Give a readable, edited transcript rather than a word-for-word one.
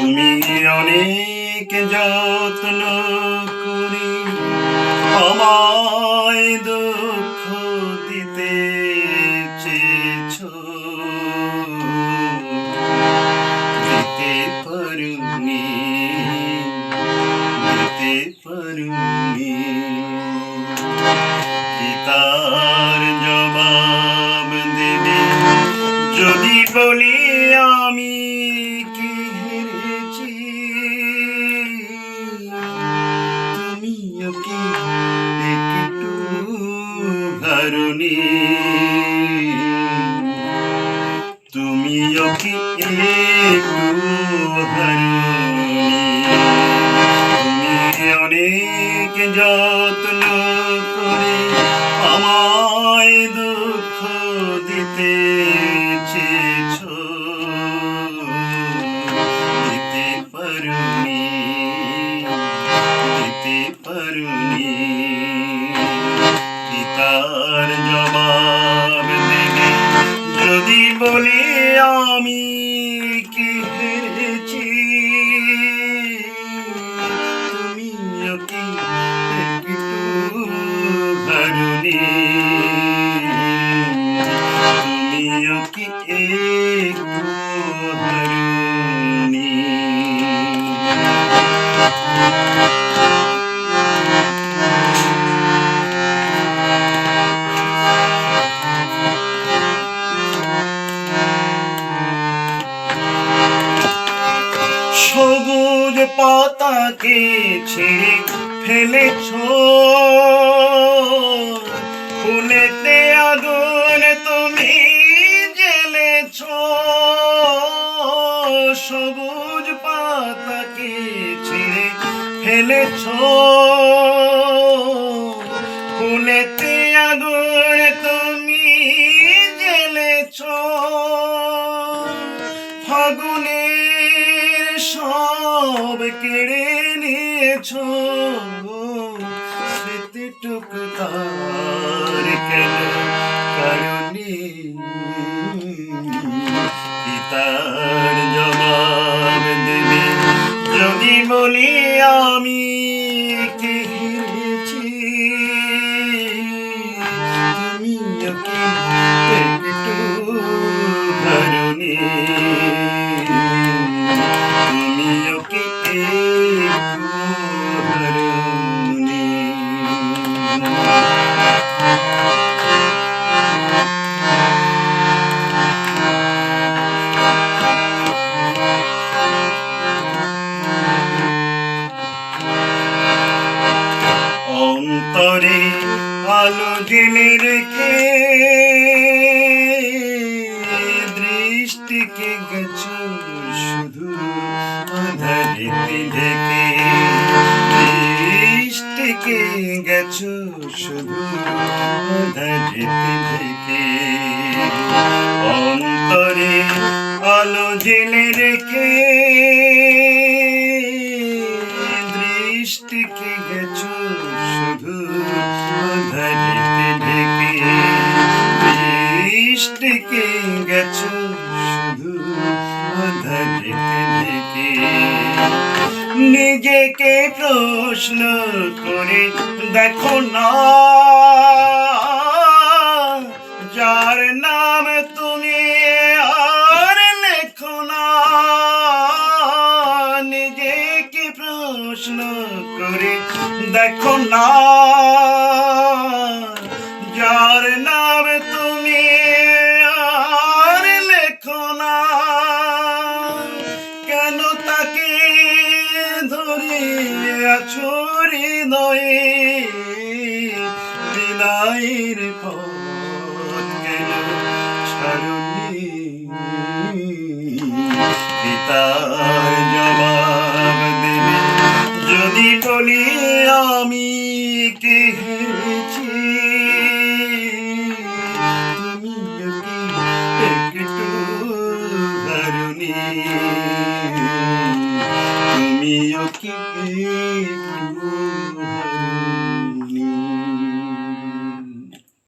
তুমি অনেক যত্ন করে আমায় দুঃখ দিতে চেয়েছো, দিতে পারোনি, দিতে পারোনি। কি তার জবাব দেবে যদি বলি আমি কি হেরেছি? তুমিও কি একটু হারোনি? তুমিও কি একটু হারোনি? তুমি অনেক যত্ন করে আমায় দুঃখ দিতে চেয়েছো, দিতে পারোনি, দিতে পারোনি। কি তার জবাব দেবে যদি বলি আমি কি হেরেছি? তুমিও কি একটু হারোনি? তুমিও কি একটু হারোনি? সবুজ পাতাকে ছিঁড়ে ফেলেছো, ফুলেতে আগুন তুমি জ্বেলেছো। সবুজ পাতাকে ছিঁড়ে ফেলেছো, ফুলেতে আগুন তুমি জ্বেলেছো। ফাগুনের সব কেড়ে নিয়েছো, স্মৃতিটুকু তার কেন কারণে? কি তার জবাব দেবে যদি বলি আমি কি হেরেছি? তুমিও কি একটু হারোনি? তুমিও কি একটু হারোনি? অন্তরে আলো জেলে রেখে দৃষ্টিকে গেছো শুধু আঁধারেতে ঢেকে, দৃষ্টিকে গেছো শুধু আঁধারেতে ঢেকে। অন্তরে আলো জেলে রেখে দৃষ্টিকে গেছো শুধু আঁধারেতে ঢেকে, দৃষ্টিকে গেছো শুধু আঁধারেতে ঢেকে। নিজেকে প্রশ্ন করে দেখো না, যার নাম তুমি আর লেখো না। নিজেকে প্রশ্ন করে দেখো না, যার নাম তুমি আর লেখো না। কেন তাকে ধরে আছো হৃদয়ে?